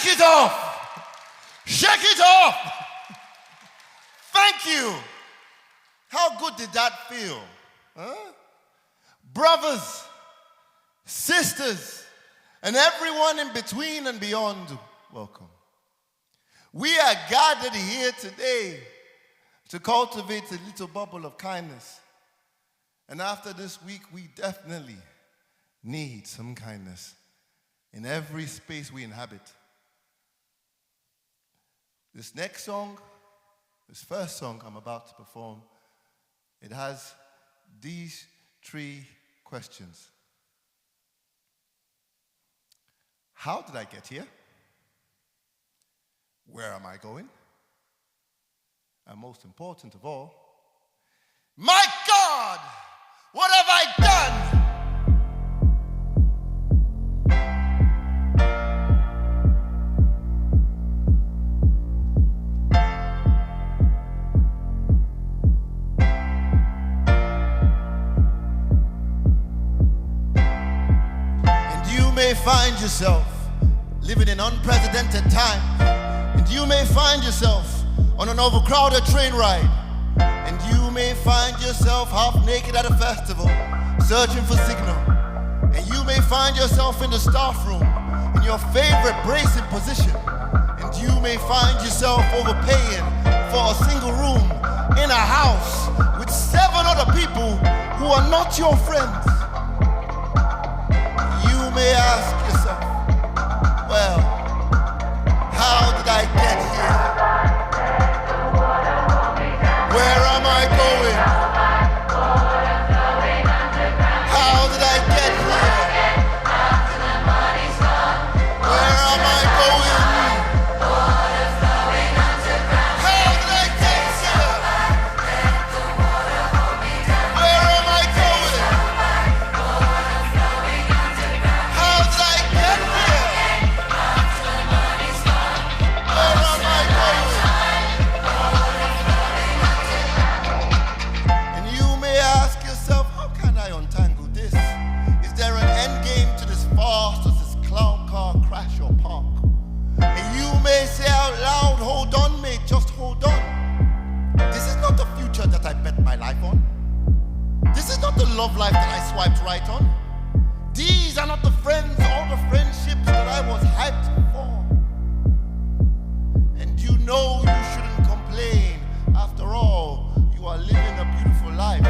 it off! Shake it off! Thank you! How good did that feel? Huh? Brothers, sisters, and everyone in between and beyond, welcome. We are gathered here today to cultivate a little bubble of kindness. And after this week, we definitely need some kindness in every space we inhabit. This next song, this first song I'm about to perform, it has these 3 questions. How did I get here? Where am I going? And most important of all, my God, what have I done? Find yourself living in unprecedented times, and you may find yourself on an overcrowded train ride, and you may find yourself half naked at a festival searching for signal, and you may find yourself in the staff room in your favorite bracing position, and you may find yourself overpaying for a single room in a house with 7 other people who are not your friends. You may ask yourself, well, how did I get here? Where am I going? How did I get here? Where am I going? How did I get here? Where am I going? How did I get here? Where am I going? And you may ask yourself, how can I untangle this? Is there an end game to this farce? Does this clown car crash or park? And you may say out loud, hold on, mate, just hold on. This is not the future that I bet my life on. This is not the love life that I swiped right on. These are not the friends or the friendships that I was hyped for. And you know you shouldn't complain. After all, you are living a beautiful life.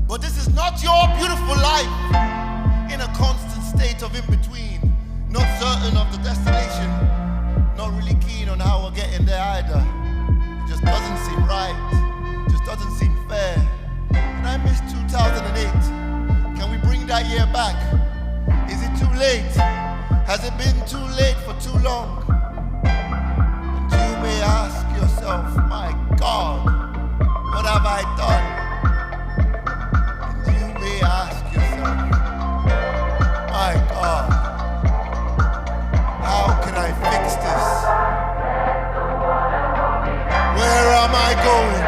But this is not your beautiful life in a constant state of in-between. Not certain of the destination. Not really keen on how we're getting there either. It just doesn't seem right. It just doesn't seem fair. And I miss 2008. Can we bring that year back? Is it too late? Has it been too late for too long? And you may ask yourself, my God, what have I done? And you may ask yourself, my God, how can I fix this? Where am I going?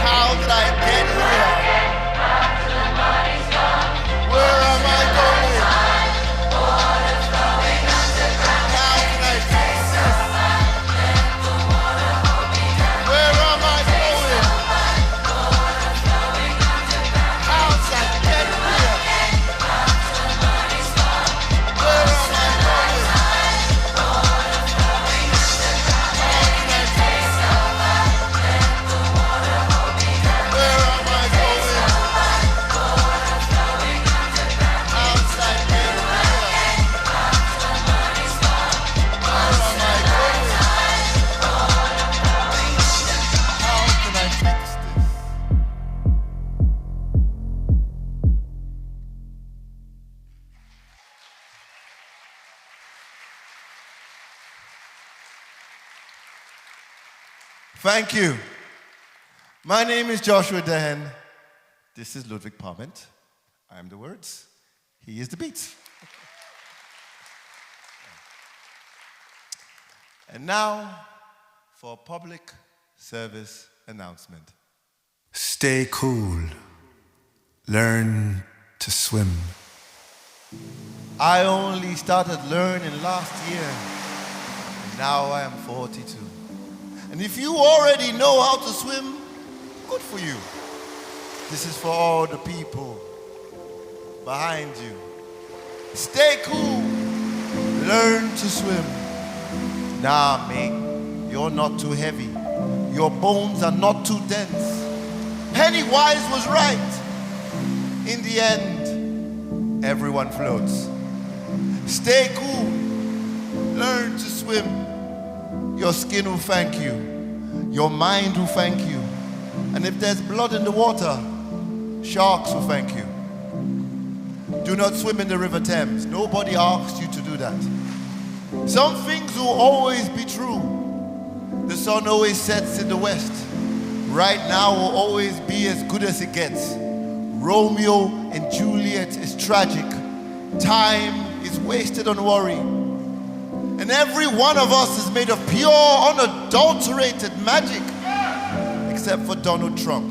How did I get here? Where am I going? How can I fix this? Where am I going? How did I get here? Where am I going? How can I fix this? Where am I going? How did I get here? Where am I going? How can I fix this? Thank you. My name is Joshua Idehen. This is Ludwig Parment. I am the words. He is the beats. And now for a public service announcement. Stay cool. Learn to swim. I only started learning last year, and now I am 42. And if you already know how to swim, good for you. This is for all the people behind you. Stay cool, learn to swim. Nah, mate, you're not too heavy. Your bones are not too dense. Pennywise was right. In the end, everyone floats. Stay cool, learn to swim. Your skin will thank you. Your mind will thank you. And if there's blood in the water, sharks will thank you. Do not swim in the River Thames. Nobody asked you to do that. Some things will always be true. The sun always sets in the west. Right now will always be as good as it gets. Romeo and Juliet is tragic. Time is wasted on worry. And every one of us is made of pure, unadulterated magic, except for Donald Trump.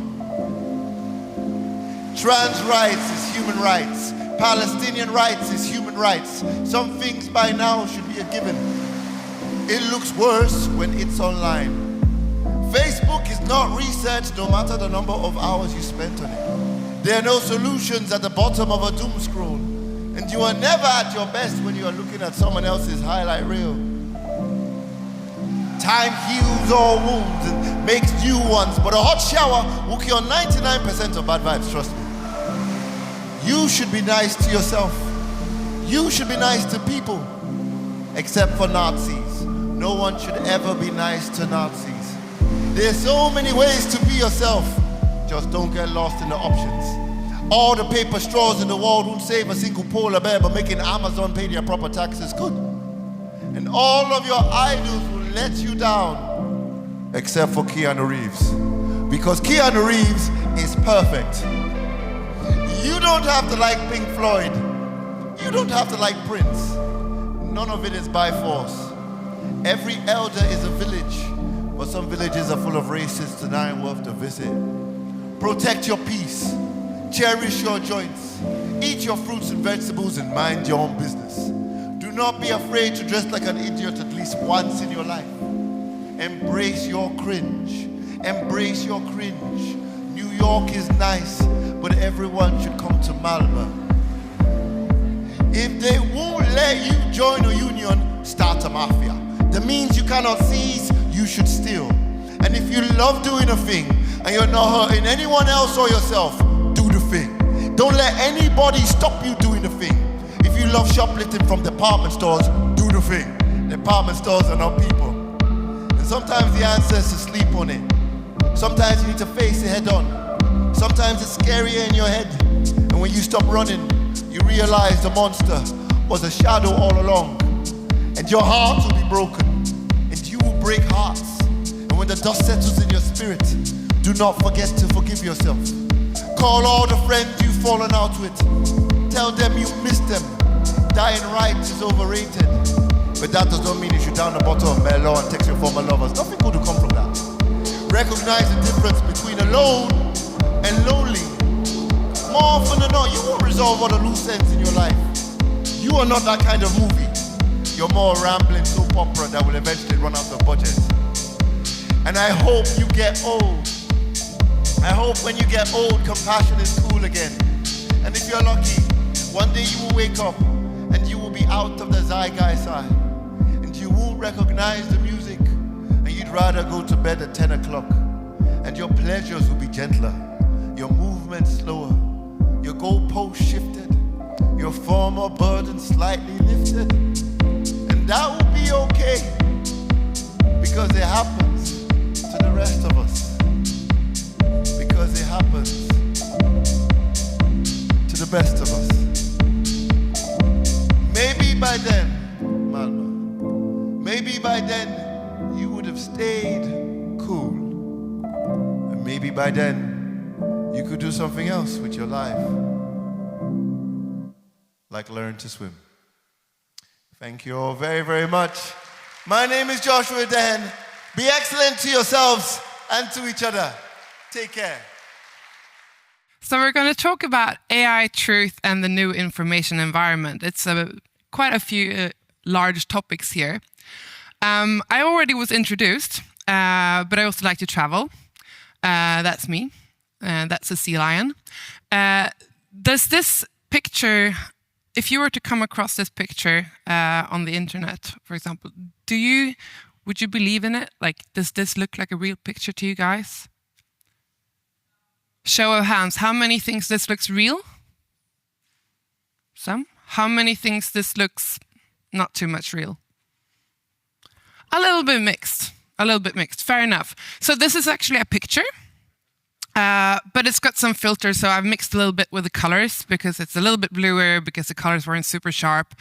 Trans rights is human rights. Palestinian rights is human rights. Some things by now should be a given. It looks worse when it's online. Facebook is not research no matter the number of hours you spent on it. There are no solutions at the bottom of a doom scroll. And you are never at your best when you are looking at someone else's highlight reel. Time heals all wounds and makes new ones, but a hot shower will cure 99% of bad vibes, trust me. You should be nice to yourself. You should be nice to people, except for Nazis. No one should ever be nice to Nazis. There's so many ways to be yourself. Just don't get lost in the options. All the paper straws in the world won't save a single polar bear, but making Amazon pay their proper taxes could. And all of your idols will let you down, except for Keanu Reeves. Because Keanu Reeves is perfect. You don't have to like Pink Floyd. You don't have to like Prince. None of it is by force. Every elder is a village, but some villages are full of racists and aren't worth the visit. Protect your peace. Cherish your joints. Eat your fruits and vegetables and mind your own business. Do not be afraid to dress like an idiot at least once in your life. Embrace your cringe. Embrace your cringe. New York is nice, but everyone should come to Malmö. If they won't let you join a union, start a mafia. That means you cannot seize, you should steal. And if you love doing a thing and you're not hurting anyone else or yourself, do the thing. Don't let anybody stop you doing the thing. If you love shoplifting from department stores, do the thing. Department stores are not people. And sometimes the answer is to sleep on it. Sometimes you need to face it head on. Sometimes it's scarier in your head. And when you stop running, you realize the monster was a shadow all along. And your heart will be broken. And you will break hearts. And when the dust settles in your spirit, do not forget to forgive yourself. Call all the friends you've fallen out with. Tell them you miss them. Dying right is overrated. But that does not mean you should down a bottle of Merlot and text your former lovers. Nothing good will come from that. Recognize the difference between alone and lonely. More often than not, you won't resolve all the loose ends in your life. You are not that kind of movie. You're more a rambling soap opera that will eventually run out of budget. And I hope you get old. I hope when you get old, compassion is cool again. And if you're lucky, one day you will wake up and you will be out of the zeitgeist eye. And you won't recognize the music. And you'd rather go to bed at 10 o'clock. And your pleasures will be gentler. Your movement slower. Your goalpost shifted. Your former burden slightly lifted. And that will be okay. Because it happens to the rest of us. Because it happens to the best of us. Maybe by then, Malma, maybe by then you would have stayed cool. And maybe by then you could do something else with your life. Like learn to swim. Thank you all very, very much. My name is Joshua Idehen. Be excellent to yourselves and to each other. Take care. So we're going to talk about AI, truth, and the new information environment. It's quite a few large topics here. I already was introduced, but I also like to travel. That's me. That's a sea lion. Does this picture, if you were to come across this picture on the internet, for example, would you believe in it? Like, does this look like a real picture to you guys? Show of hands, how many thinks this looks real? Some. How many thinks this looks not too much real? A little bit mixed. Fair enough. So this is actually a picture, but it's got some filters. So I've mixed a little bit with the colors because it's a little bit bluer because the colors weren't super sharp.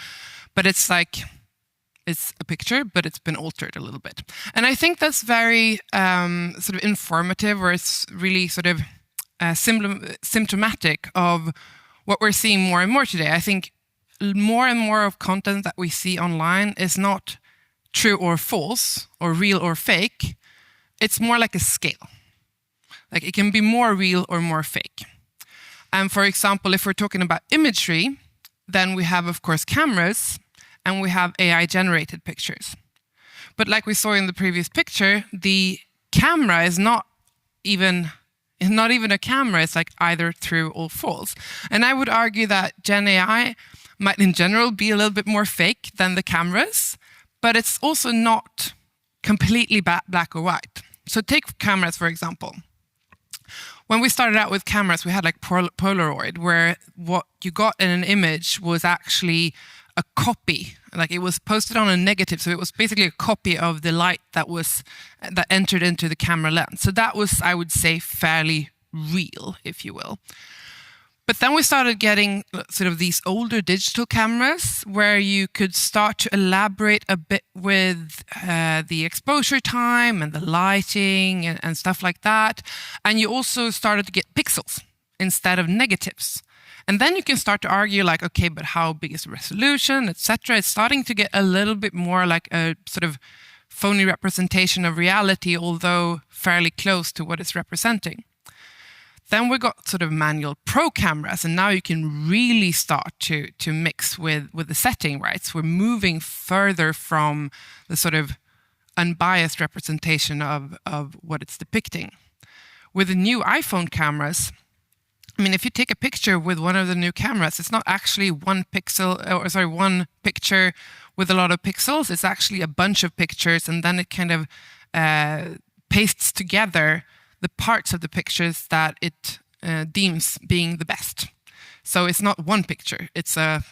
But it's like, it's a picture, but it's been altered a little bit. And I think that's very sort of informative, or it's really sort of symptomatic of what we're seeing more and more today. I think more and more of content that we see online is not true or false, or real or fake. It's more like a scale. Like, it can be more real or more fake. And for example, if we're talking about imagery, then we have, of course, cameras, and we have AI-generated pictures. But like we saw in the previous picture, the camera is not even a camera. It's like either true or false. And I would argue that Gen AI might in general be a little bit more fake than the cameras, but it's also not completely black or white. So take cameras, for example. When we started out with cameras, we had like Polaroid, where what you got in an image was actually a copy. Like, it was posted on a negative, so it was basically a copy of the light that entered into the camera lens. So that was, I would say, fairly real, if you will. But then we started getting sort of these older digital cameras where you could start to elaborate a bit with the exposure time and the lighting and stuff like that. And you also started to get pixels instead of negatives. And then you can start to argue like, okay, but how big is the resolution, etc. It's starting to get a little bit more like a sort of phony representation of reality, although fairly close to what it's representing. Then we got sort of manual pro cameras, and now you can really start to mix with the setting, right? So we're moving further from the sort of unbiased representation of what it's depicting. With the new iPhone cameras, I mean, if you take a picture with one of the new cameras, it's not actually one picture with a lot of pixels. It's actually a bunch of pictures, and then it kind of pastes together the parts of the pictures that it deems being the best. So it's not one picture, it's a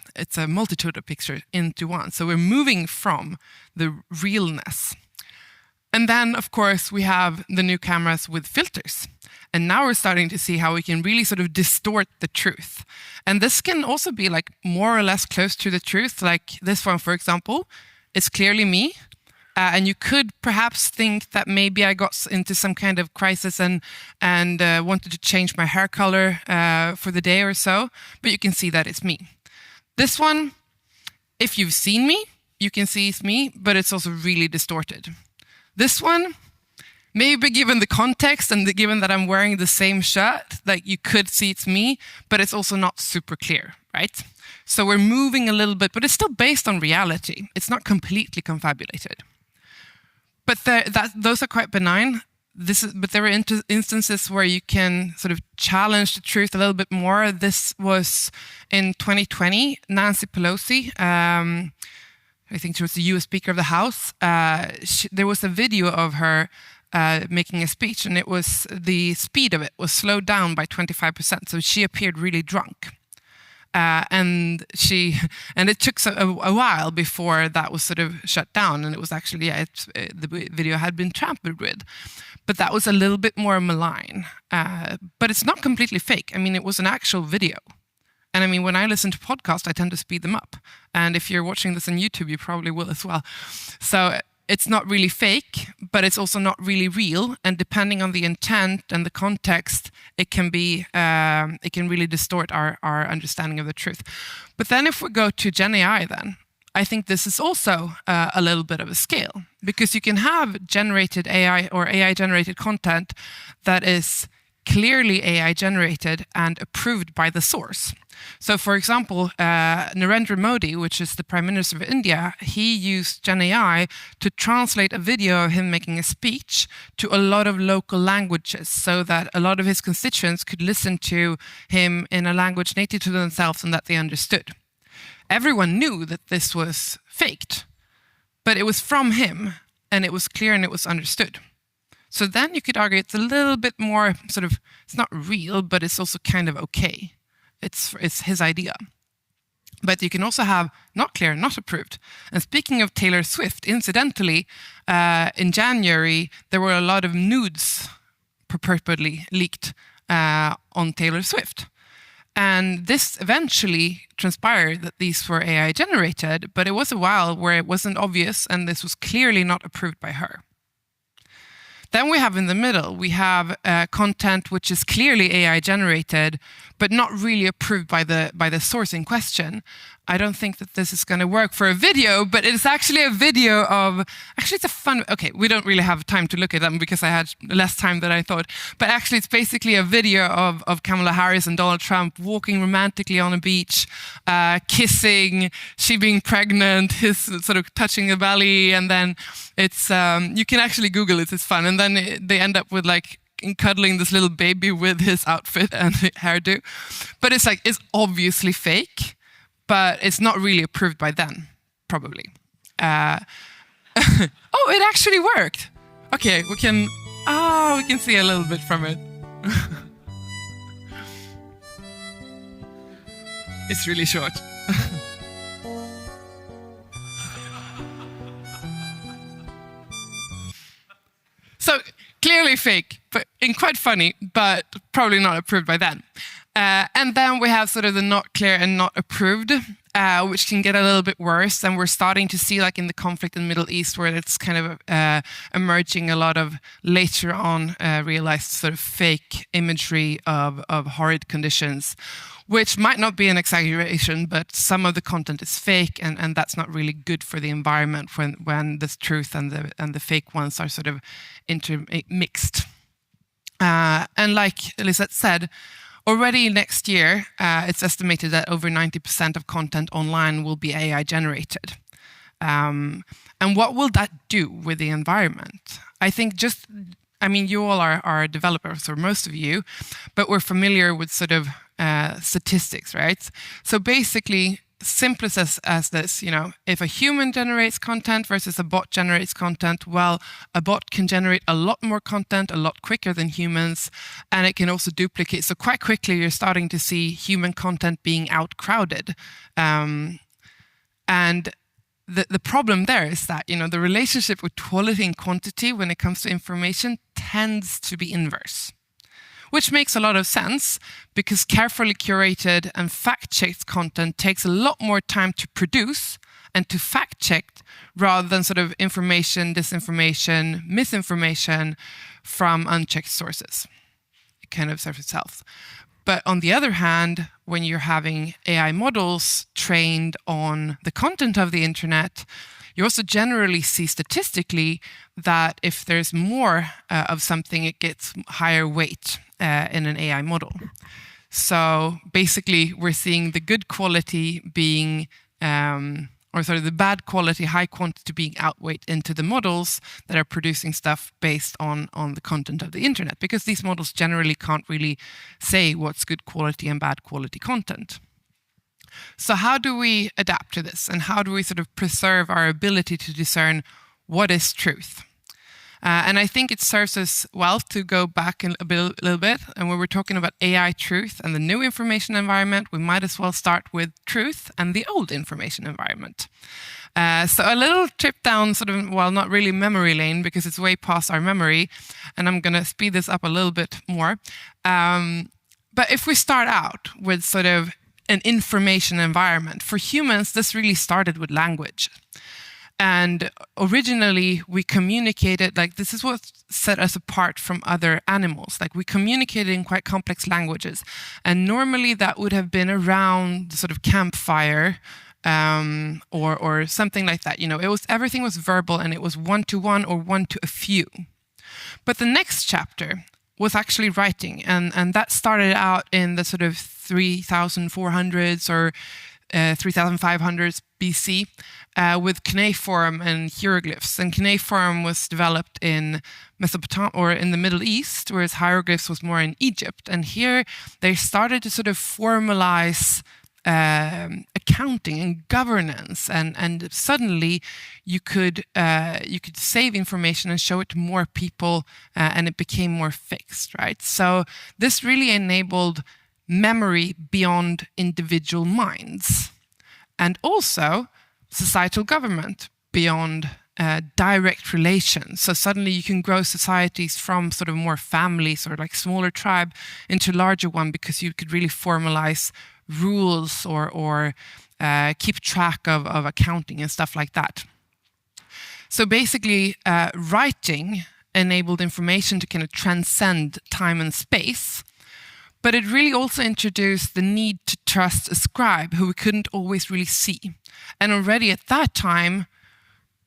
multitude of pictures into one. So we're moving from the realness. And then, of course, we have the new cameras with filters. And now we're starting to see how we can really sort of distort the truth. And this can also be like more or less close to the truth. Like this one, for example, it's clearly me. And you could perhaps think that maybe I got into some kind of crisis and wanted to change my hair color for the day or so. But you can see that it's me. This one, if you've seen me, you can see it's me, but it's also really distorted. This one, maybe given the context and given that I'm wearing the same shirt, like you could see it's me, but it's also not super clear, right? So we're moving a little bit, but it's still based on reality. It's not completely confabulated. But those are quite benign. But there are instances where you can sort of challenge the truth a little bit more. This was in 2020, Nancy Pelosi, I think she was the US Speaker of the House. There was a video of her making a speech, and the speed of it was slowed down by 25%. So she appeared really drunk. And it took a while before that was sort of shut down. And it was actually, the video had been tampered with. But that was a little bit more malign. But it's not completely fake. I mean, it was an actual video. And I mean, when I listen to podcasts, I tend to speed them up. And if you're watching this on YouTube, you probably will as well. So it's not really fake, but it's also not really real. And depending on the intent and the context, it can really distort our understanding of the truth. But then if we go to Gen AI then, I think this is also a little bit of a scale, because you can have generated AI or AI generated content that is clearly AI generated and approved by the source. So, for example, Narendra Modi, which is the Prime Minister of India, he used Gen AI to translate a video of him making a speech to a lot of local languages so that a lot of his constituents could listen to him in a language native to themselves and that they understood. Everyone knew that this was faked, but it was from him and it was clear and it was understood. So then you could argue it's a little bit more sort of, it's not real, but it's also kind of okay. It's his idea. But you can also have not clear, not approved. And speaking of Taylor Swift, incidentally, in January, there were a lot of nudes purportedly leaked on Taylor Swift. And this eventually transpired that these were AI generated, but it was a while where it wasn't obvious and this was clearly not approved by her. Then we have in the middle, we have content which is clearly AI generated, but not really approved by the source in question. I don't think that this is going to work for a video, but it's actually a video of, actually it's a fun, okay, we don't really have time to look at them because I had less time than I thought, but actually it's basically a video of Kamala Harris and Donald Trump walking romantically on a beach, kissing, she being pregnant, his sort of touching the belly, and then it's, you can actually Google it, it's fun, and then they end up with like cuddling this little baby with his outfit and hairdo. But it's like, it's obviously fake, but it's not really approved by them, probably. Oh, it actually worked. Okay, we can see a little bit from it. It's really short. So clearly fake, but and quite funny, but probably not approved by them. And then we have sort of the not clear and not approved, which can get a little bit worse. And we're starting to see, like in the conflict in the Middle East, where it's kind of emerging a lot of later on realized sort of fake imagery of horrid conditions, which might not be an exaggeration, but some of the content is fake, and that's not really good for the environment when the truth and the fake ones are sort of intermixed. And like Lisette said, already next year, it's estimated that over 90% of content online will be AI generated. And what will that do with the environment? I think you all are developers, or most of you, but we're familiar with sort of statistics, right? So basically, simplest as this, if a human generates content versus a bot generates content, well, a bot can generate a lot more content a lot quicker than humans, and it can also duplicate. So quite quickly, you're starting to see human content being outcrowded. And the problem there is that, the relationship with quality and quantity when it comes to information tends to be inverse. Which makes a lot of sense because carefully curated and fact-checked content takes a lot more time to produce and to fact-check rather than sort of information, disinformation, misinformation from unchecked sources. It kind of serves itself. But on the other hand, when you're having AI models trained on the content of the internet, you also generally see statistically that if there's more of something, it gets higher weight in an AI model. So basically, we're seeing the good quality being, the bad quality, high quantity being outweighed into the models that are producing stuff based on the content of the internet, because these models generally can't really say what's good quality and bad quality content. So how do we adapt to this? And how do we sort of preserve our ability to discern what is truth? And I think it serves us well to go back a little bit. And when we're talking about AI truth and the new information environment, we might as well start with truth and the old information environment. So a little trip down sort of, well, not really memory lane because it's way past our memory. And I'm going to speed this up a little bit more. But if we start out with sort of an information environment, for humans, this really started with language. And originally, we communicated, like this is what set us apart from other animals. Like we communicated in quite complex languages. And normally that would have been around the sort of campfire or something like that. Everything was verbal and it was one-to-one or one to a few. But the next chapter was actually writing. And that started out in the sort of 3400s or 3500s BC with cuneiform and hieroglyphs. And cuneiform was developed in Mesopotamia or in the Middle East, whereas hieroglyphs was more in Egypt. And here they started to sort of formalize accounting and governance, and suddenly you could save information and show it to more people, and it became more fixed, right? So this really enabled memory beyond individual minds, and also societal government beyond direct relations. So suddenly you can grow societies from sort of more families or like smaller tribe into larger one, because you could really formalize rules or keep track of accounting and stuff like that. So basically, writing enabled information to kind of transcend time and space, but it really also introduced the need to trust a scribe who we couldn't always really see. And already at that time,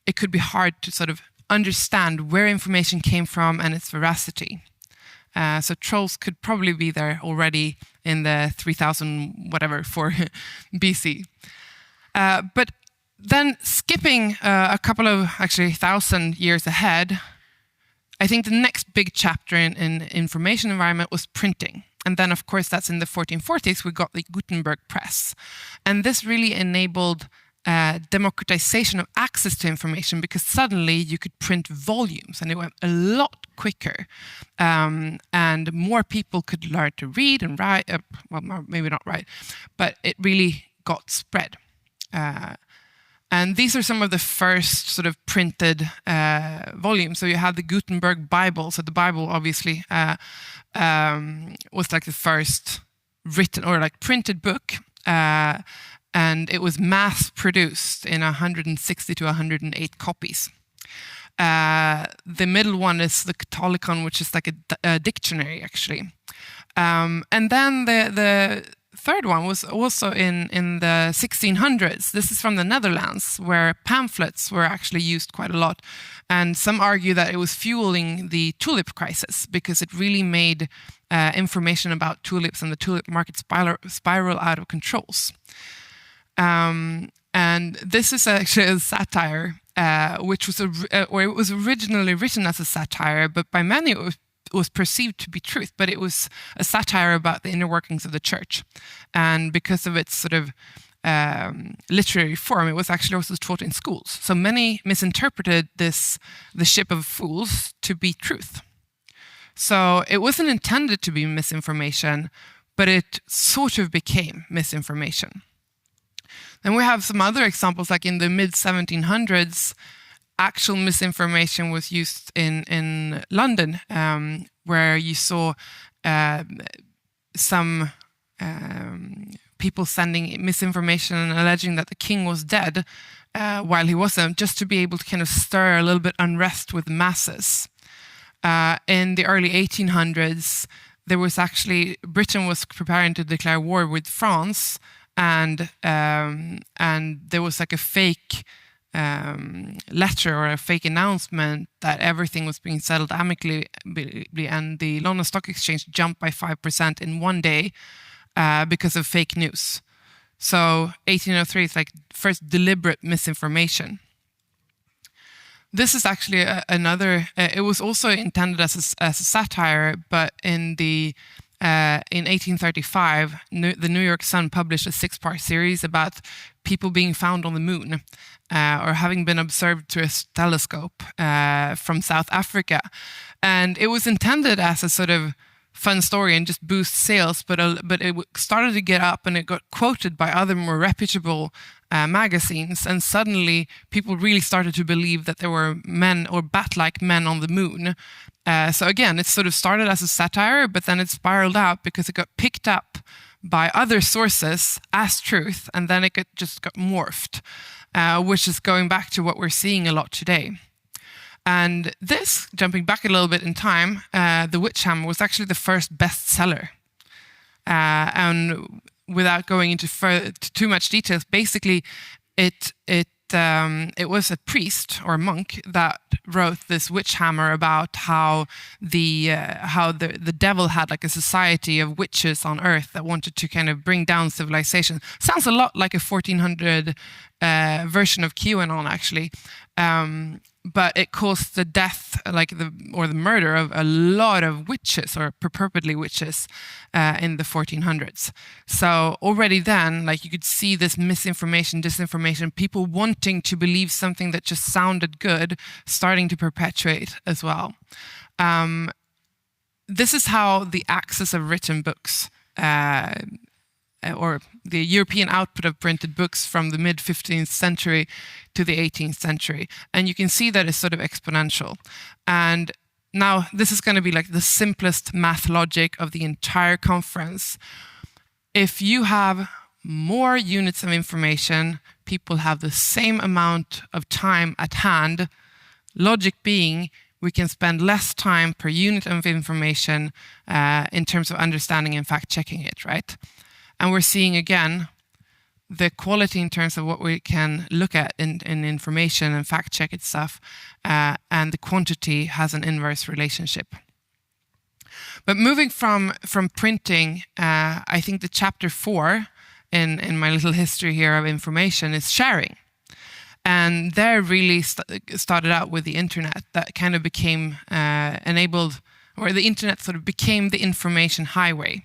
it could be hard to sort of understand where information came from and its veracity. So trolls could probably be there already in the 3000 whatever for BC. But then skipping a couple of actually 1,000 years ahead, I think the next big chapter in information environment was printing. And then of course that's in the 1440s we got the Gutenberg press. And this really enabled democratization of access to information, because suddenly you could print volumes and it went a lot quicker, and more people could learn to read and write, well, maybe not write, but it really got spread. And these are some of the first sort of printed volumes. So you have the Gutenberg Bible. So the Bible obviously was like the first written or like printed book, and it was mass-produced in 160 to 108 copies. The middle one is the Catholicon, which is like a dictionary, actually. And then the third one was also in the 1600s. This is from the Netherlands, where pamphlets were actually used quite a lot. And some argue that it was fueling the tulip crisis, because it really made information about tulips and the tulip market spiral out of controls. And this is actually a satire, which was it was originally written as a satire, but by many it was perceived to be truth. But it was a satire about the inner workings of the church, and because of its sort of literary form, it was actually also taught in schools. So many misinterpreted the ship of fools to be truth. So it wasn't intended to be misinformation, but it sort of became misinformation. Then we have some other examples, like in the mid-1700s, actual misinformation was used in London, where you saw some people sending misinformation and alleging that the king was dead while he wasn't, just to be able to kind of stir a little bit unrest with the masses. In the early 1800s, there was actually, Britain was preparing to declare war with France, and there was like a fake letter or a fake announcement that everything was being settled amicably, and the London Stock Exchange jumped by 5% in one day because of fake news. So 1803 is like first deliberate misinformation. This is actually another. It was also intended as a satire, but in 1835, the New York Sun published a 6-part series about people being found on the moon or having been observed through a telescope from South Africa. And it was intended as a sort of fun story and just boost sales, but it started to get up and it got quoted by other more reputable magazines, and suddenly people really started to believe that there were men or bat-like men on the moon. So again, it sort of started as a satire, but then it spiraled out because it got picked up by other sources as truth, and then it just got morphed, which is going back to what we're seeing a lot today. And this, jumping back a little bit in time, The Witch Hammer was actually the first bestseller. And without going into too much details, basically it it was a priest or a monk that wrote this witch hammer about how the devil had like a society of witches on Earth that wanted to kind of bring down civilization. Sounds a lot like a 1400 version of QAnon, actually. But it caused the death, or the murder of a lot of witches, or purportedly witches, in the 1400s. So already then, like, you could see this misinformation, disinformation, people wanting to believe something that just sounded good, starting to perpetuate as well. This is how the access of written books, or the European output of printed books from the mid-15th century to the 18th century. And you can see that it's sort of exponential. And now this is going to be like the simplest math logic of the entire conference. If you have more units of information, people have the same amount of time at hand, logic being we can spend less time per unit of information in terms of understanding and fact-checking it, right? And we're seeing, again, the quality in terms of what we can look at in information and fact-check it stuff, and the quantity has an inverse relationship. But moving from printing, I think the chapter 4 in my little history here of information is sharing. And there really started out with the internet that kind of became enabled, or the internet sort of became the information highway.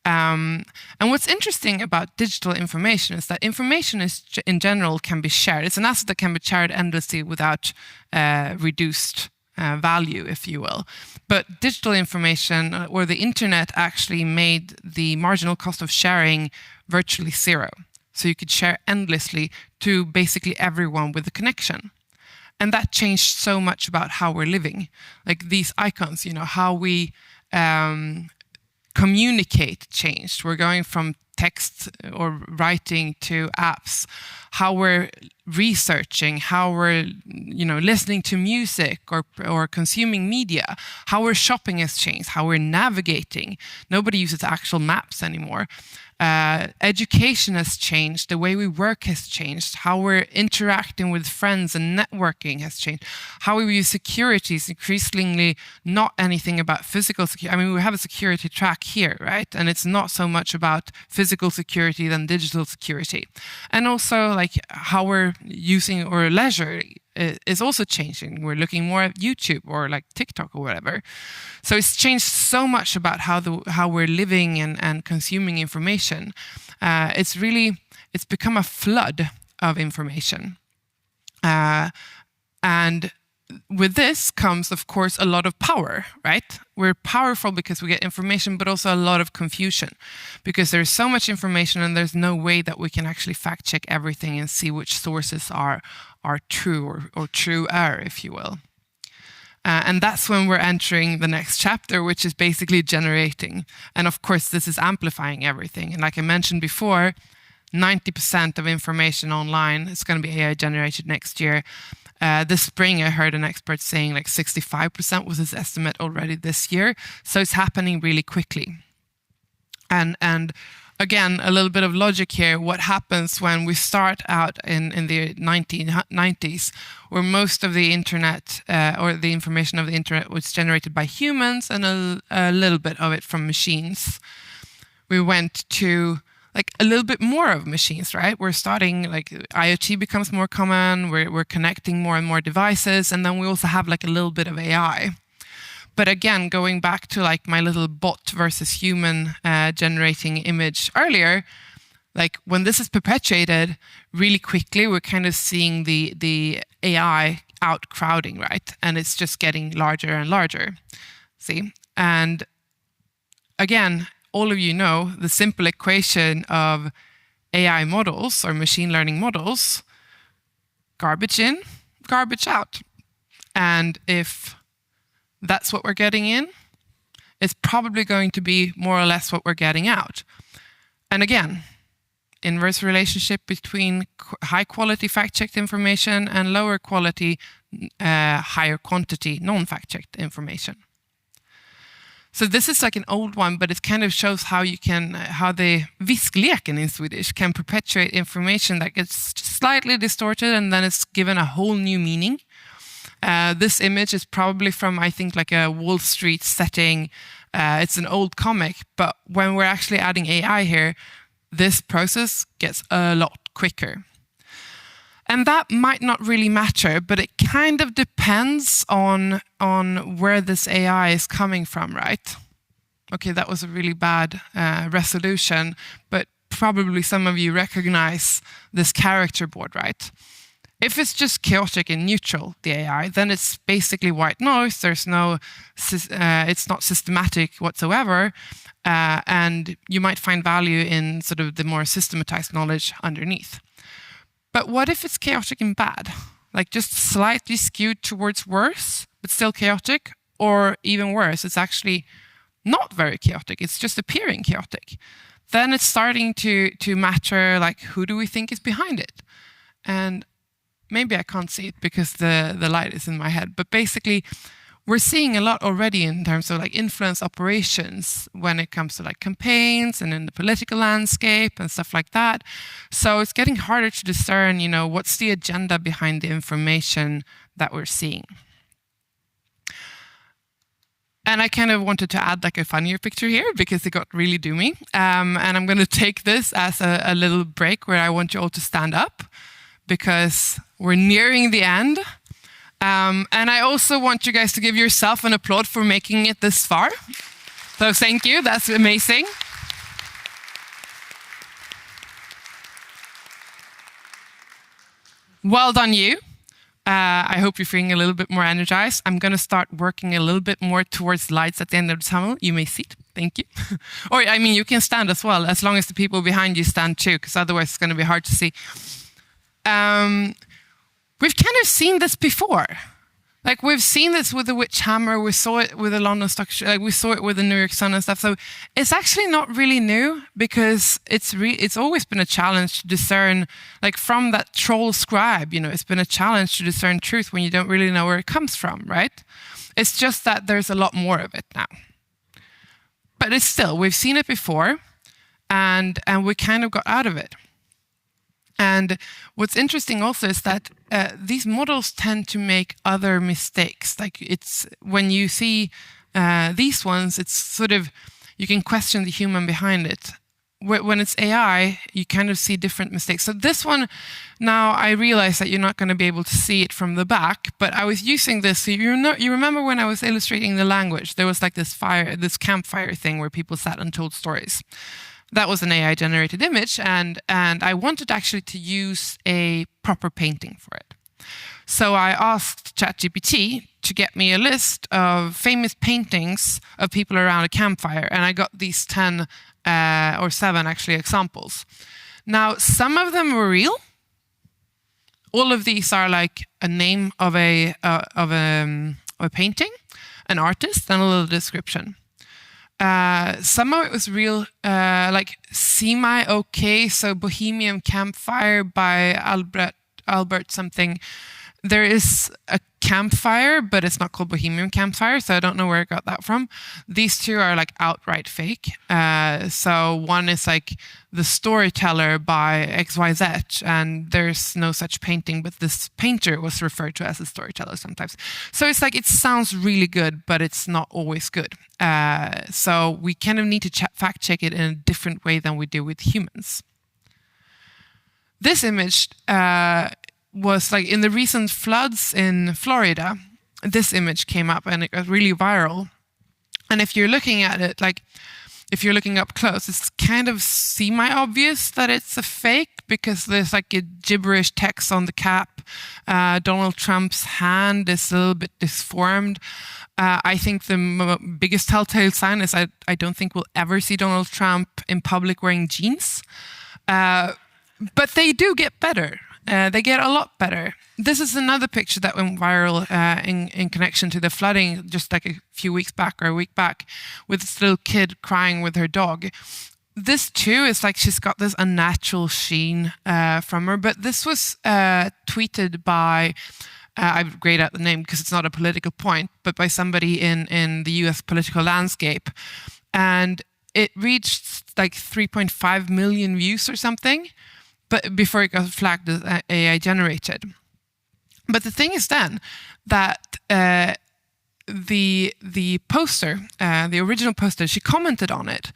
And what's interesting about digital information is that information in general can be shared. It's an asset that can be shared endlessly without reduced value, if you will. But digital information, or the internet, actually made the marginal cost of sharing virtually zero. So you could share endlessly to basically everyone with a connection. And that changed so much about how we're living. Like these icons, how we communicate changed. We're going from text or writing to apps, how we're researching, how we're listening to music or consuming media, how we're shopping has changed, how we're navigating. Nobody uses actual maps anymore. Education has changed, the way we work has changed, how we're interacting with friends and networking has changed, how we use security is increasingly not anything about physical security. I mean, we have a security track here, right? And it's not so much about physical security than digital security. And also like how we're using or leisure is also changing. We're looking more at YouTube or like TikTok or whatever. So it's changed so much about how we're living and consuming information. It's become a flood of information. And with this comes, of course, a lot of power, right? We're powerful because we get information, but also a lot of confusion because there's so much information and there's no way that we can actually fact check everything and see which sources are true or truer, if you will. And that's when we're entering the next chapter, which is basically generating. And of course, this is amplifying everything. And like I mentioned before, 90% of information online is going to be AI generated next year. This spring, I heard an expert saying like 65% was his estimate already this year. So it's happening really quickly. And again, a little bit of logic here. What happens when we start out in the 1990s, where most of the internet or the information of the internet was generated by humans and a little bit of it from machines? We went to like a little bit more of machines, right? We're starting, like IoT becomes more common, we're connecting more and more devices, and then we also have like a little bit of AI. But again, going back to like my little bot versus human generating image earlier, like when this is perpetuated really quickly, we're kind of seeing the AI out crowding, right? And it's just getting larger and larger, see? And again, all of you know the simple equation of AI models or machine learning models: garbage in, garbage out. And if that's what we're getting in, it's probably going to be more or less what we're getting out. And again, inverse relationship between high quality fact-checked information and lower quality, higher quantity non-fact-checked information. So this is like an old one, but it kind of shows how you can, how the viskleken in Swedish can perpetuate information that gets slightly distorted and then it's given a whole new meaning. This image is probably from, I think, like a Wall Street setting. It's an old comic, but when we're actually adding AI here, this process gets a lot quicker. And that might not really matter, but it kind of depends on where this AI is coming from, right? Okay, that was a really bad resolution, but probably some of you recognize this character board, right? If it's just chaotic and neutral, the AI, then it's basically white noise. There's no, it's not systematic whatsoever, and you might find value in sort of the more systematized knowledge underneath. But what if it's chaotic and bad? Like just slightly skewed towards worse, but still chaotic? Or even worse, it's actually not very chaotic, it's just appearing chaotic. Then it's starting to matter, like, who do we think is behind it? And maybe I can't see it because the light is in my head, but basically we're seeing a lot already in terms of like influence operations when it comes to like campaigns and in the political landscape and stuff like that. So it's getting harder to discern, you know, what's the agenda behind the information that we're seeing. And I kind of wanted to add like a funnier picture here because it got really doomy. And I'm going to take this as a little break where I want you all to stand up because we're nearing the end. And I also want you guys to give yourself an applaud for making it this far. So thank you, that's amazing. Well done you. I hope you're feeling a little bit more energized. I'm going to start working a little bit more towards lights at the end of the tunnel. You may sit. Thank you. Or, I mean, you can stand as well, as long as the people behind you stand too, because otherwise it's going to be hard to see. We've kind of seen this before. Like, we've seen this with the Witch Hammer, we saw it with the London Stock Exchange, like we saw it with the New York Sun and stuff. So it's actually not really new because it's always been a challenge to discern, like from that troll scribe, you know, it's been a challenge to discern truth when you don't really know where it comes from, right? It's just that there's a lot more of it now. But it's still, we've seen it before and we kind of got out of it. And what's interesting also is that these models tend to make other mistakes. Like it's when you see these ones, it's sort of, you can question the human behind it. When it's AI, you kind of see different mistakes. So this one, now I realize that you're not going to be able to see it from the back, but I was using this. So you remember when I was illustrating the language, there was like this campfire thing where people sat and told stories. That was an AI-generated image, and I wanted actually to use a proper painting for it. So I asked ChatGPT to get me a list of famous paintings of people around a campfire, and I got these 10 or 7 actually examples. Now, some of them were real. All of these are like a name of a painting, an artist, and a little description. Some of it was real, like semi-okay, so Bohemian Campfire by Albert something. There is a campfire, but it's not called Bohemian Campfire, so I don't know where I got that from. These two are like outright fake. So one is like The Storyteller by XYZ, and there's no such painting, but this painter was referred to as a storyteller sometimes. So it's like, it sounds really good, but it's not always good. So we kind of need to fact check it in a different way than we do with humans. This image was like in the recent floods in Florida, this image came up and it got really viral. And if you're looking at it, like if you're looking up close, it's kind of semi-obvious that it's a fake because there's like a gibberish text on the cap. Donald Trump's hand is a little bit disformed. I think the biggest telltale sign is I don't think we'll ever see Donald Trump in public wearing jeans. But they do get better. They get a lot better. This is another picture that went viral in connection to the flooding just like a few weeks back or a week back with this little kid crying with her dog. This too is like she's got this unnatural sheen from her, but this was tweeted by I've grayed out the name because it's not a political point, but by somebody in the US political landscape. And it reached like 3.5 million views or something, but before it got flagged as AI generated. But the thing is then that the poster, the original poster, she commented on it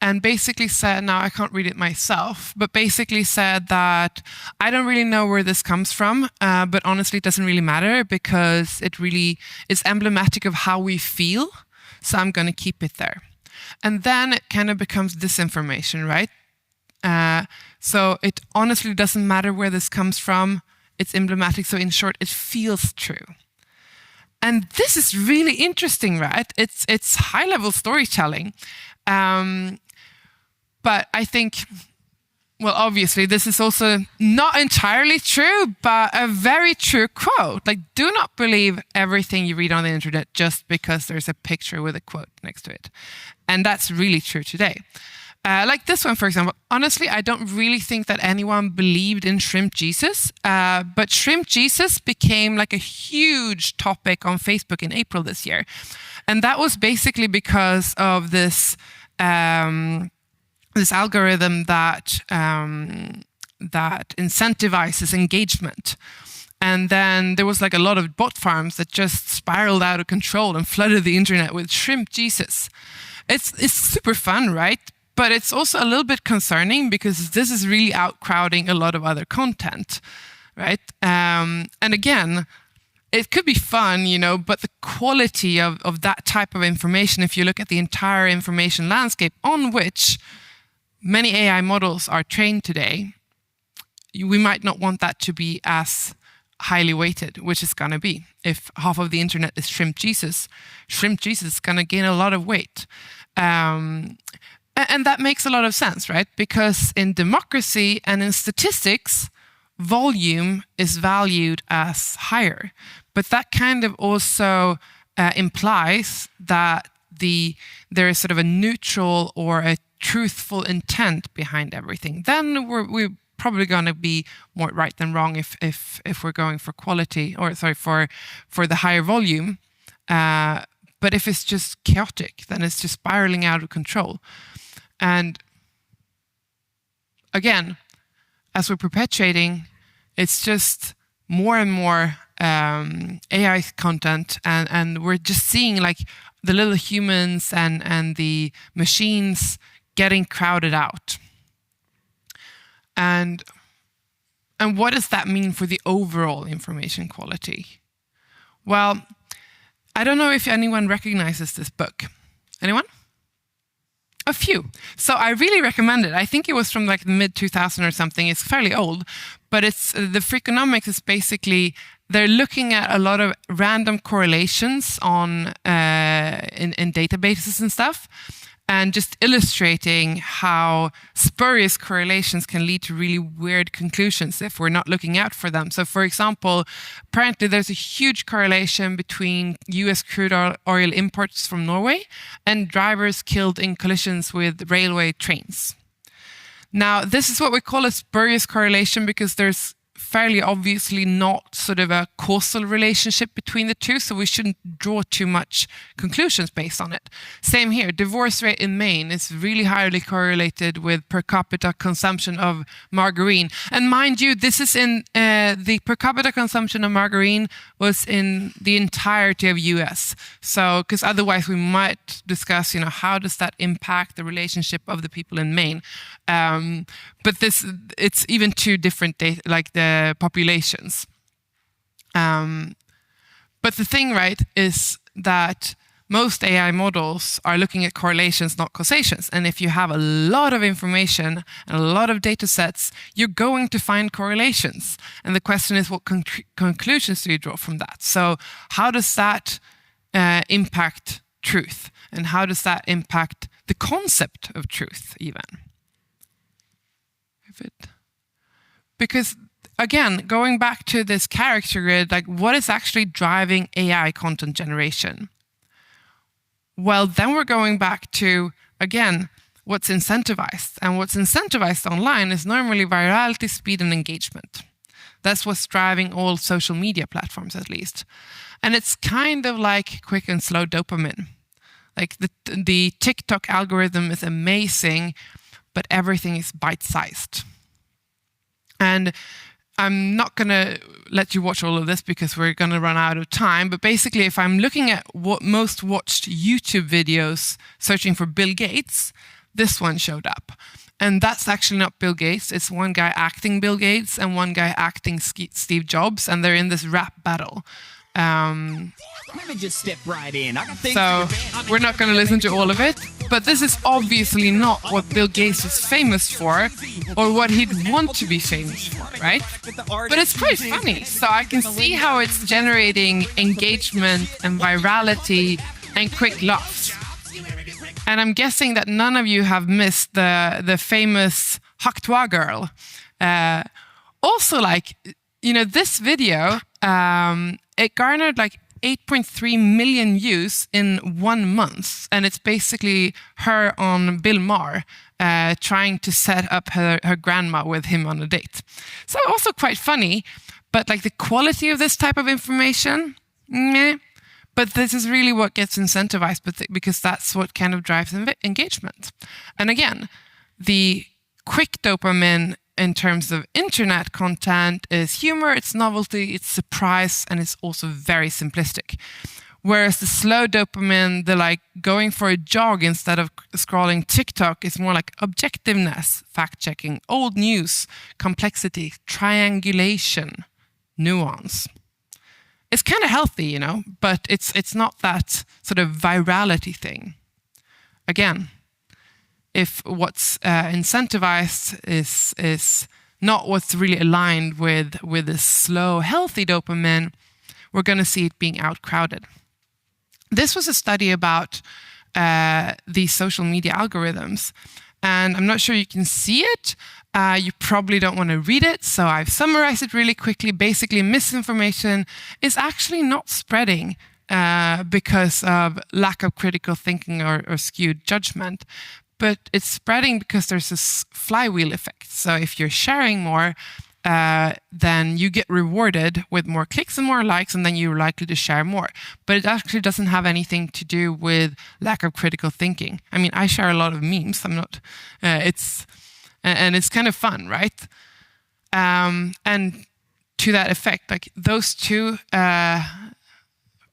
and basically said, now I can't read it myself, but basically said that I don't really know where this comes from, but honestly it doesn't really matter because it really is emblematic of how we feel, so I'm going to keep it there. And then it kind of becomes disinformation, right? So it honestly doesn't matter where this comes from, it's emblematic, so in short, it feels true. And this is really interesting, right? It's high-level storytelling. But I think, well, obviously, this is also not entirely true, but a very true quote. Like, do not believe everything you read on the internet just because there's a picture with a quote next to it. And that's really true today. Like this one, for example. Honestly, I don't really think that anyone believed in Shrimp Jesus, but Shrimp Jesus became like a huge topic on Facebook in April this year. And that was basically because of this this algorithm that that incentivizes engagement. And then there was like a lot of bot farms that just spiraled out of control and flooded the internet with Shrimp Jesus. It's super fun, right? But it's also a little bit concerning because this is really outcrowding a lot of other content, right? And again, it could be fun, you know, but the quality of that type of information, if you look at the entire information landscape on which many AI models are trained today, we might not want that to be as highly weighted, which is going to be. If half of the internet is Shrimp Jesus is going to gain a lot of weight. And that makes a lot of sense, right? Because in democracy and in statistics, volume is valued as higher. But that kind of also implies that there is sort of a neutral or a truthful intent behind everything. Then we're probably going to be more right than wrong if we're going for quality, or sorry, for the higher volume. But if it's just chaotic, then it's just spiraling out of control. And again, as we're perpetuating, it's just more and more AI content, and we're just seeing like the little humans and the machines getting crowded out. And what does that mean for the overall information quality? Well, I don't know if anyone recognizes this book. Anyone? A few. So I really recommend it. I think it was from like the mid-2000s or something. It's fairly old, but it's the Freakonomics is basically, they're looking at a lot of random correlations on in databases and stuff, and just illustrating how spurious correlations can lead to really weird conclusions if we're not looking out for them. So for example, apparently there's a huge correlation between US crude oil imports from Norway and drivers killed in collisions with railway trains. Now, this is what we call a spurious correlation because there's fairly obviously not sort of a causal relationship between the two, so we shouldn't draw too much conclusions based on it. Same here, divorce rate in Maine is really highly correlated with per capita consumption of margarine. And mind you, this is in the per capita consumption of margarine was in the entirety of US. So, because otherwise we might discuss, you know, how does that impact the relationship of the people in Maine? But it's even two different data, like the populations. But the thing, right, is that most AI models are looking at correlations, not causations. And if you have a lot of information and a lot of data sets, you're going to find correlations. And the question is, what conclusions do you draw from that? So how does that impact truth? And how does that impact the concept of truth, even? Because again, going back to this character grid, like what is actually driving AI content generation? Well, then we're going back to, again, what's incentivized. And what's incentivized online is normally virality, speed, and engagement. That's what's driving all social media platforms, at least. And it's kind of like quick and slow dopamine. Like the TikTok algorithm is amazing, but everything is bite-sized. And I'm not going to let you watch all of this because we're going to run out of time. But basically, if I'm looking at what most watched YouTube videos searching for Bill Gates, this one showed up. And that's actually not Bill Gates. It's one guy acting Bill Gates and one guy acting Steve Jobs. And they're in this rap battle. Let me just step right in. So we're not going to listen to all of it, but this is obviously not what Bill Gates is famous for or what he'd want to be famous for, right? But it's quite funny. So I can see how it's generating engagement and virality and quick laughs. And I'm guessing that none of you have missed the famous Hak Toi girl. Also, like, you know, this video, it garnered like 8.3 million views in 1 month. And it's basically her on Bill Maher trying to set up her grandma with him on a date. So also quite funny, but like the quality of this type of information, meh. But this is really what gets incentivized because that's what kind of drives engagement. And again, the quick dopamine in terms of internet content is humor, it's novelty, it's surprise, and it's also very simplistic. Whereas the slow dopamine, the like going for a jog instead of scrolling TikTok is more like objectiveness, fact-checking, old news, complexity, triangulation, nuance. It's kind of healthy, you know, but it's not that sort of virality thing. Again, if what's incentivized is not what's really aligned with the slow, healthy dopamine, we're going to see it being outcrowded. This was a study about these social media algorithms, and I'm not sure you can see it. You probably don't want to read it, so I've summarized it really quickly. Basically, misinformation is actually not spreading because of lack of critical thinking or skewed judgment, but it's spreading because there's this flywheel effect. So if you're sharing more, then you get rewarded with more clicks and more likes, and then you're likely to share more. But it actually doesn't have anything to do with lack of critical thinking. I mean, I share a lot of memes. I'm not. And it's kind of fun, right? And to that effect, like those two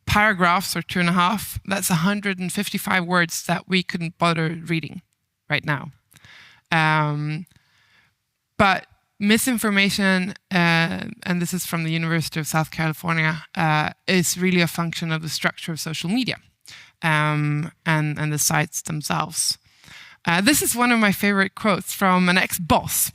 paragraphs or 2.5, that's 155 words that we couldn't bother reading right now. But misinformation, and this is from the University of South California, is really a function of the structure of social media and the sites themselves. This is one of my favorite quotes from an ex-boss.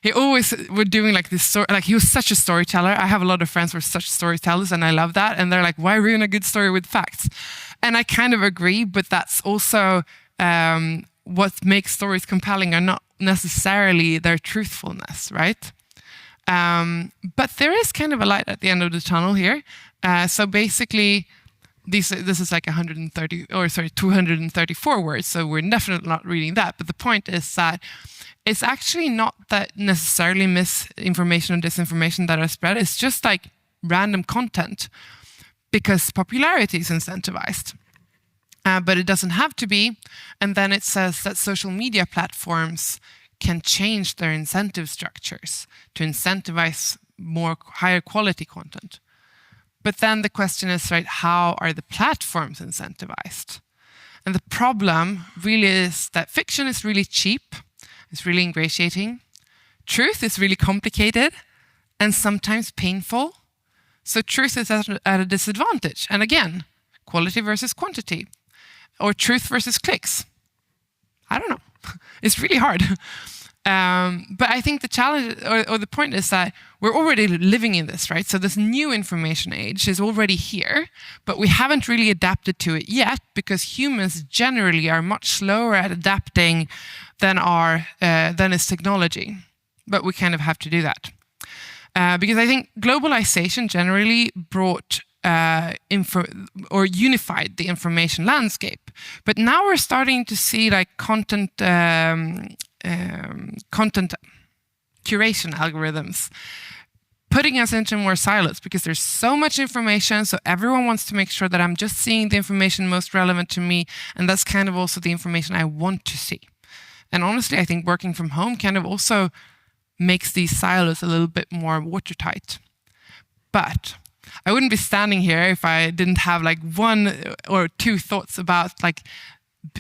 He always was doing like this, like he was such a storyteller. I have a lot of friends who are such storytellers, and I love that. And they're like, "Why ruin a good story with facts?" And I kind of agree, but that's also what makes stories compelling are not necessarily their truthfulness, right? But there is kind of a light at the end of the tunnel here. So basically, this is like 234 words, so we're definitely not reading that. But the point is that it's actually not that necessarily misinformation or disinformation that are spread. It's just like random content because popularity is incentivized. But it doesn't have to be. And then it says that social media platforms can change their incentive structures to incentivize more higher quality content. But then the question is, right, how are the platforms incentivized? And the problem really is that fiction is really cheap, it's really ingratiating. Truth is really complicated and sometimes painful. So truth is at a disadvantage. And again, quality versus quantity, or truth versus clicks. I don't know. It's really hard. But I think the challenge or the point is that we're already living in this, right? So this new information age is already here, but we haven't really adapted to it yet because humans generally are much slower at adapting than is technology. But we kind of have to do that. Because I think globalization generally brought unified the information landscape. But now we're starting to see like content curation algorithms, putting us into more silos because there's so much information. So everyone wants to make sure that I'm just seeing the information most relevant to me. And that's kind of also the information I want to see. And honestly, I think working from home kind of also makes these silos a little bit more watertight. But I wouldn't be standing here if I didn't have like one or two thoughts about like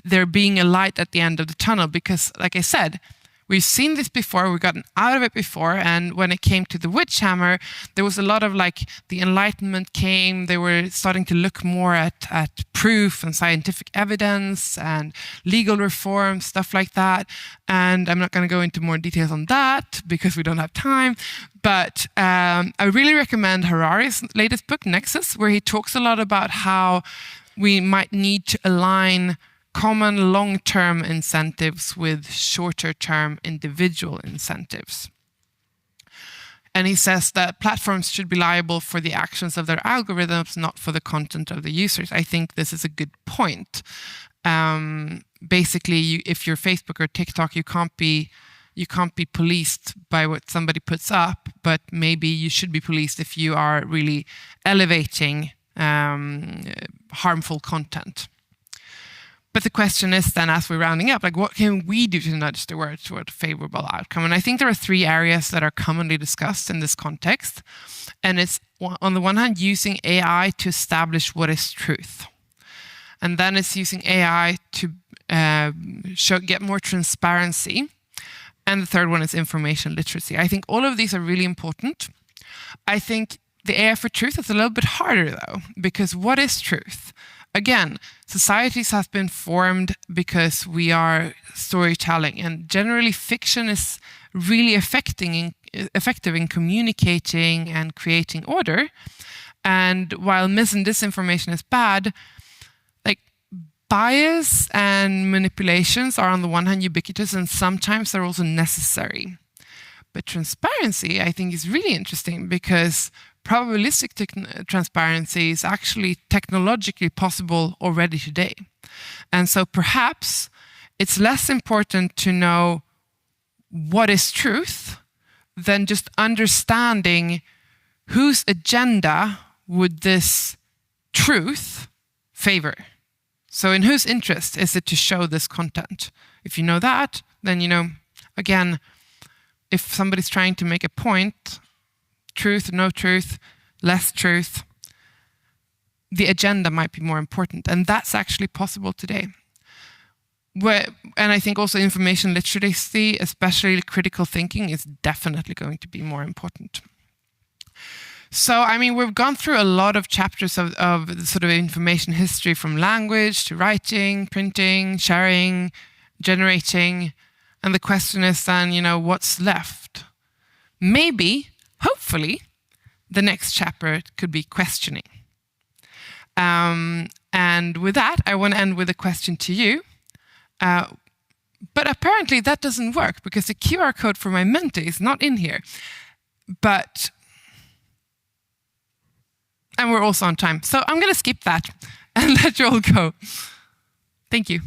there being a light at the end of the tunnel, because like I said, we've seen this before, we've gotten out of it before, and when it came to the witch hammer, there was a lot of like the Enlightenment came, they were starting to look more at proof and scientific evidence and legal reform, stuff like that. And I'm not going to go into more details on that because we don't have time. But I really recommend Harari's latest book, Nexus, where he talks a lot about how we might need to align common long-term incentives with shorter-term individual incentives. And he says that platforms should be liable for the actions of their algorithms, not for the content of the users. I think this is a good point. Basically, if you're Facebook or TikTok, you can't be policed by what somebody puts up, but maybe you should be policed if you are really elevating harmful content. But the question is then, as we're rounding up, like what can we do to nudge the world toward a favorable outcome? And I think there are three areas that are commonly discussed in this context. And it's, on the one hand, using AI to establish what is truth. And then it's using AI to get more transparency. And the third one is information literacy. I think all of these are really important. I think the AI for truth is a little bit harder, though, because what is truth? Again, societies have been formed because we are storytelling, and generally fiction is really effective in communicating and creating order. And while mis and disinformation is bad, like bias and manipulations are on the one hand ubiquitous, and sometimes they're also necessary. But transparency, I think, is really interesting because probabilistic transparency is actually technologically possible already today. And so perhaps it's less important to know what is truth than just understanding whose agenda would this truth favor. So in whose interest is it to show this content? If you know that, then, you know, again, if somebody's trying to make a point, truth, no truth, less truth, the agenda might be more important. And that's actually possible today. And I think also information literacy, especially critical thinking, is definitely going to be more important. So, I mean, we've gone through a lot of chapters of the sort of information history, from language to writing, printing, sharing, generating. And the question is then, you know, what's left? Maybe, hopefully, the next chapter could be questioning. And with that, I want to end with a question to you. But apparently that doesn't work because the QR code for my mentee is not in here. And we're also on time. So I'm going to skip that and let you all go. Thank you.